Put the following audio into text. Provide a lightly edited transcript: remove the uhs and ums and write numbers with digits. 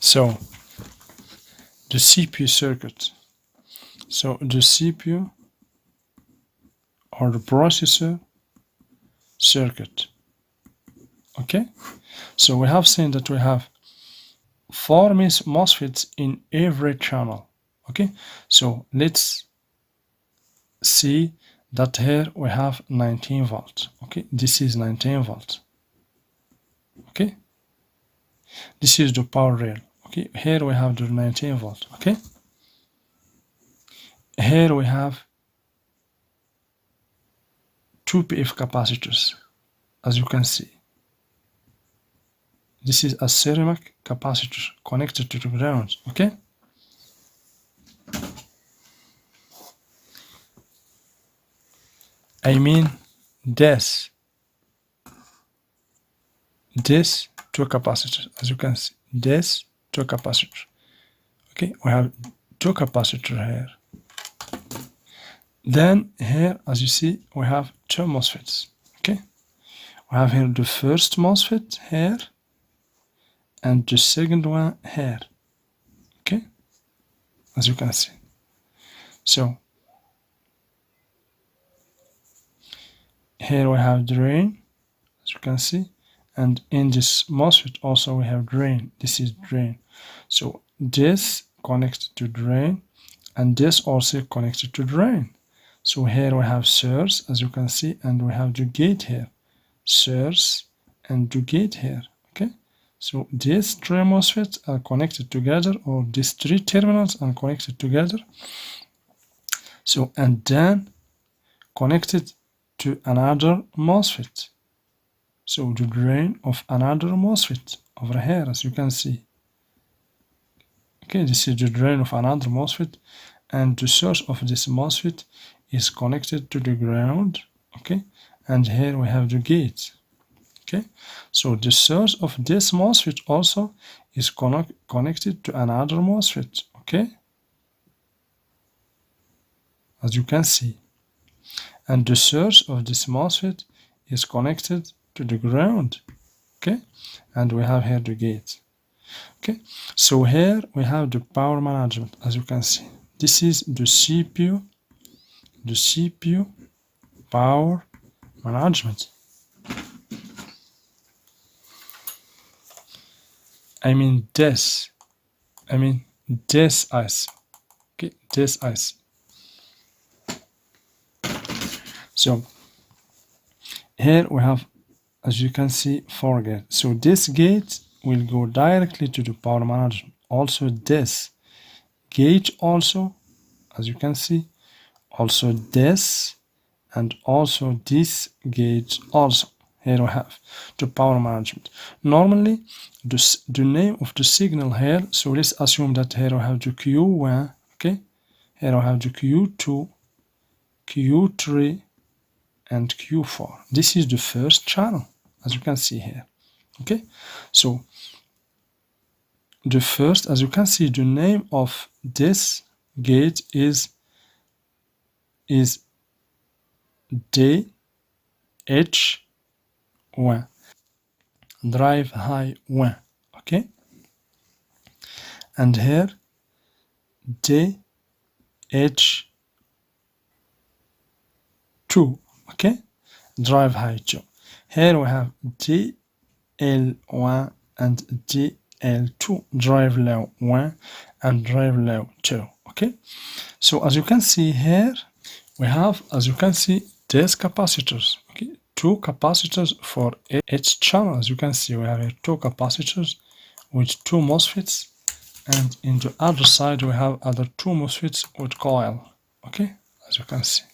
So the CPU circuit. So the CPU or the processor circuit. Okay, so we have seen that we have 4 MOSFETs in every channel. Okay, so let's see that here we have 19 volts. Okay, this is 19 volts. Okay, this is the power rail. Okay, here we have the 19 volt. Okay, here we have 2 PF capacitors, as you can see. This is a ceramic capacitor connected to the ground. Okay, I mean this 2 capacitors, as you can see, this 2 capacitors. Okay, we have 2 capacitors here. Then here, as you see, we have 2 MOSFETs. Okay, we have here the first MOSFET here and the second one here. Okay, as you can see. So here we have drain, as you can see, and in this MOSFET also we have drain. This is drain. So this connected to drain and this also connected to drain. So here we have source, as you can see, and we have the gate here. Source and the gate here. Okay, so these 3 MOSFETs are connected together, or these 3 terminals are connected together. So, and then connected to another MOSFET. So the drain of another MOSFET over here, as you can see. Okay, this is the drain of another MOSFET, and the source of this MOSFET is connected to the ground. Okay, and here we have the gate. Okay, so the source of this MOSFET also is connected to another MOSFET. Okay, as you can see, and the source of this MOSFET is connected to the ground. Okay, and we have here the gate. Okay, so here we have the power management, as you can see. This is the CPU power management. I mean this IC. Okay, this IC. So here we have, as you can see, 4 gates. So this gate will go directly to the power management. Also this gate also, as you can see, also this, and also this gate also. Here we have the power management. Normally the name of the signal here, so let's assume that here we have the Q1. Okay, here we have the Q2, Q3 and Q4. This is the first channel, as you can see here. Okay, so the first, as you can see, the name of this gate is DH1, drive high 1. Okay, and here DH2. Okay, drive high 2. Here we have DL1 and DL2, drive low 1 and drive low 2. Okay, so as you can see here, we have, as you can see, these capacitors. Okay, 2 capacitors for each channel. As you can see, we have here 2 capacitors with 2 MOSFETs, and in the other side we have other 2 MOSFETs with coil. Okay, as you can see.